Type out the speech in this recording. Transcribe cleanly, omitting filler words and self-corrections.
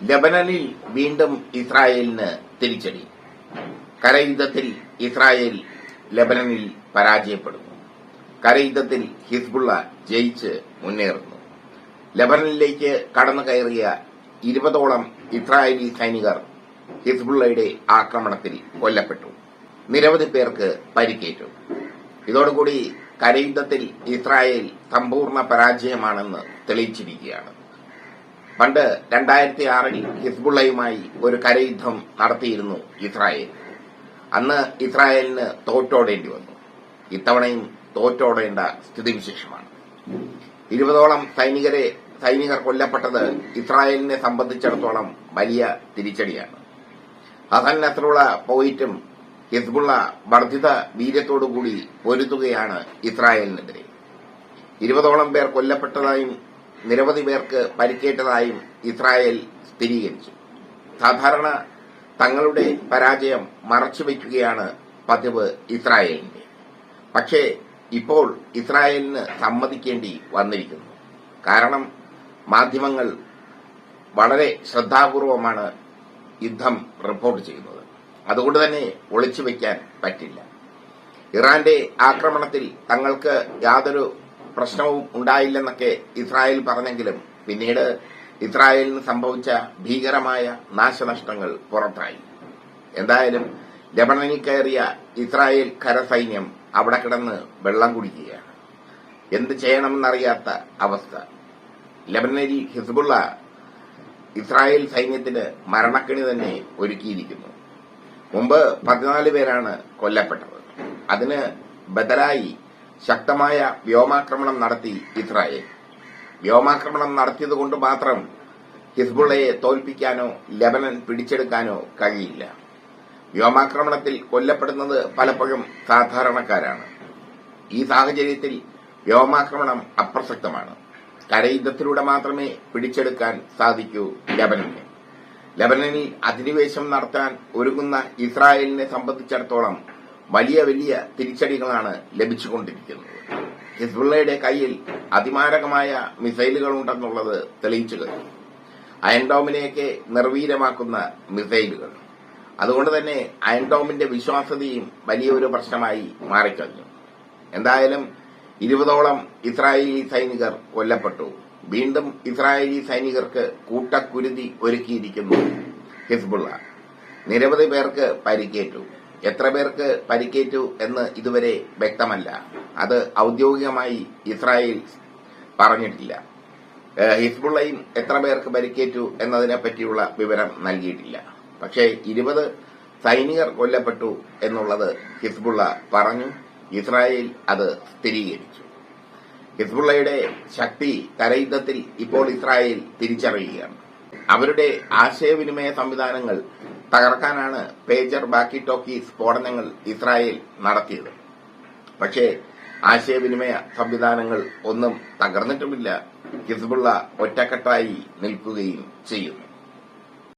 ലബനനിൽ വീണ്ടും ഇസ്രായേലിന് തിരിച്ചടി. കരയുദ്ധത്തിൽ ഇസ്രായേൽ ലബനനിൽ പരാജയപ്പെടുന്നു. കരയുദ്ധത്തിൽ ഹിസ്ബുള്ള ജയിച്ച് മുന്നേറുന്നു. ലബനനിലേക്ക് കടന്നു കയറിയ 20ഓളം ഇസ്രായേലി സൈനികർ ഹിസ്ബുള്ളയുടെ ആക്രമണത്തിൽ കൊല്ലപ്പെട്ടു. നിരവധി പേർക്ക് പരിക്കേറ്റു. ഇതോടുകൂടി കരയുദ്ധത്തിൽ ഇസ്രായേൽ സമ്പൂർണ്ണ പരാജയമാണെന്ന് തെളിയിച്ചിരിക്കുകയാണ്. പണ്ട് 2006-ൽ ഹിസ്ബുള്ളയുമായി ഒരു കരയുദ്ധം നടത്തിയിരുന്നു ഇസ്രായേൽ. അന്ന് ഇസ്രായേലിന് തോറ്റോടേണ്ടി വന്നു. ഇത്തവണയും തോറ്റോടേണ്ട സ്ഥിതിവിശേഷമാണ്. 20ഓളം സൈനികർ കൊല്ലപ്പെട്ടത് ഇസ്രായേലിനെ സംബന്ധിച്ചിടത്തോളം വലിയ തിരിച്ചടിയാണ്. ഹസൻ നസ്രുള്ള പോയിട്ടും ഹിസ്ബുള്ള വർദ്ധിത വീര്യത്തോടുകൂടി പൊരുതുകയാണ് ഇസ്രായേലിനെതിരെ. 20ഓളം പേർ കൊല്ലപ്പെട്ടതായും നിരവധി പേർക്ക് പരിക്കേറ്റതായും ഇസ്രായേൽ സ്ഥിരീകരിച്ചു. സാധാരണ തങ്ങളുടെ പരാജയം മറച്ചുവെക്കുകയാണ് പതിവ് ഇസ്രായേലിന്റെ. പക്ഷേ ഇപ്പോൾ ഇസ്രായേലിന് സമ്മതിക്കേണ്ടി വന്നിരിക്കുന്നു. കാരണം മാധ്യമങ്ങൾ വളരെ ശ്രദ്ധാപൂർവമാണ് യുദ്ധം റിപ്പോർട്ട് ചെയ്യുന്നത്. അതുകൊണ്ട് തന്നെ ഒളിച്ചുവെക്കാൻ പറ്റില്ല. ഇറാന്റെ ആക്രമണത്തിൽ തങ്ങൾക്ക് യാതൊരു പ്രശ്നവും ഉണ്ടായില്ലെന്നൊക്കെ ഇസ്രായേൽ പറഞ്ഞെങ്കിലും പിന്നീട് ഇസ്രായേലിന് സംഭവിച്ച ഭീകരമായ നാശനഷ്ടങ്ങൾ പുറത്തായി. എന്തായാലും ലബനനിൽ കയറിയ ഇസ്രായേൽ കരസൈന്യം അവിടെ കിടന്ന് വെള്ളം കുടിക്കുകയാണ്. എന്ത് ചെയ്യണമെന്നറിയാത്ത അവസ്ഥ. ലബനനിൽ ഹിസ്ബുള്ള ഇസ്രായേൽ സൈന്യത്തിന് മരണക്കെണി തന്നെ ഒരുക്കിയിരിക്കുന്നു. മുമ്പ് 14 പേരാണ് കൊല്ലപ്പെട്ടത്. അതിന് ബദലായി ശക്തമായ വ്യോമാക്രമണം നടത്തി ഇസ്രായേൽ. വ്യോമാക്രമണം നടത്തിയതുകൊണ്ട് മാത്രം ഹിസ്ബുള്ളയെ തോൽപ്പിക്കാനോ ലബനൻ പിടിച്ചെടുക്കാനോ കഴിയില്ല. വ്യോമാക്രമണത്തിൽ കൊല്ലപ്പെടുന്നത് പലപ്പോഴും സാധാരണക്കാരാണ്. ഈ സാഹചര്യത്തിൽ വ്യോമാക്രമണം അപ്രസക്തമാണ്. കരയുദ്ധത്തിലൂടെ മാത്രമേ പിടിച്ചെടുക്കാൻ സാധിക്കൂ ലബനനെ. ലബനനിൽ അധിനിവേശം നടത്താൻ ഒരുങ്ങുന്ന ഇസ്രായേലിനെ സംബന്ധിച്ചിടത്തോളം വലിയ വലിയ തിരിച്ചടികളാണ് ലഭിച്ചുകൊണ്ടിരിക്കുന്നത്. ഹിസ്ബുള്ളയുടെ കയ്യിൽ അതിമാരകമായ മിസൈലുകളുണ്ടെന്നുള്ളത് തെളിയിച്ചു കഴിഞ്ഞു. അയൺഡോമിനെയൊക്കെ നിർവീര്യമാക്കുന്ന മിസൈലുകൾ. അതുകൊണ്ട് തന്നെ അയൺഡോമിന്റെ വിശ്വാസ്യതയും വലിയൊരു പ്രശ്നമായി മാറിക്കഴിഞ്ഞു. എന്തായാലും 20ഓളം ഇസ്രായേലി സൈനികർ കൊല്ലപ്പെട്ടു. വീണ്ടും ഇസ്രായേലി സൈനികർക്ക് കൂട്ടക്കുരുതി ഒരുക്കിയിരിക്കുന്നു ഹിസ്ബുള്ള. നിരവധി പേർക്ക് പരിക്കേറ്റു. എത്ര പേർക്ക് പരിക്കേറ്റു എന്ന് ഇതുവരെ വ്യക്തമല്ല. അത് ഔദ്യോഗികമായി ഇസ്രായേൽ പറഞ്ഞിട്ടില്ല. ഹിസ്ബുള്ളയും എത്ര പേർക്ക് പരിക്കേറ്റു എന്നതിനെപ്പറ്റിയുള്ള വിവരം നൽകിയിട്ടില്ല. പക്ഷേ 20 സൈനികർ കൊല്ലപ്പെട്ടു എന്നുള്ളത് ഹിസ്ബുള്ള പറഞ്ഞു. ഇസ്രായേൽ അത് സ്ഥിരീകരിച്ചു. ഹിസ്ബുള്ളയുടെ ശക്തി കരയുദ്ധത്തിൽ ഇപ്പോൾ ഇസ്രായേൽ തിരിച്ചറിയുകയാണ്. അവരുടെ ആശയവിനിമയ സംവിധാനങ്ങൾ തകർക്കാനാണ് പേജർ ബാക്കി ടോക്കി സ്ഫോടനങ്ങൾ ഇസ്രായേൽ നടത്തിയത്. പക്ഷേ ആശയവിനിമയ സംവിധാനങ്ങൾ ഒന്നും തകർന്നിട്ടുമില്ല. ഹിസ്ബുള്ള ഒറ്റക്കെട്ടായി നിൽക്കുകയും ചെയ്യുന്നു.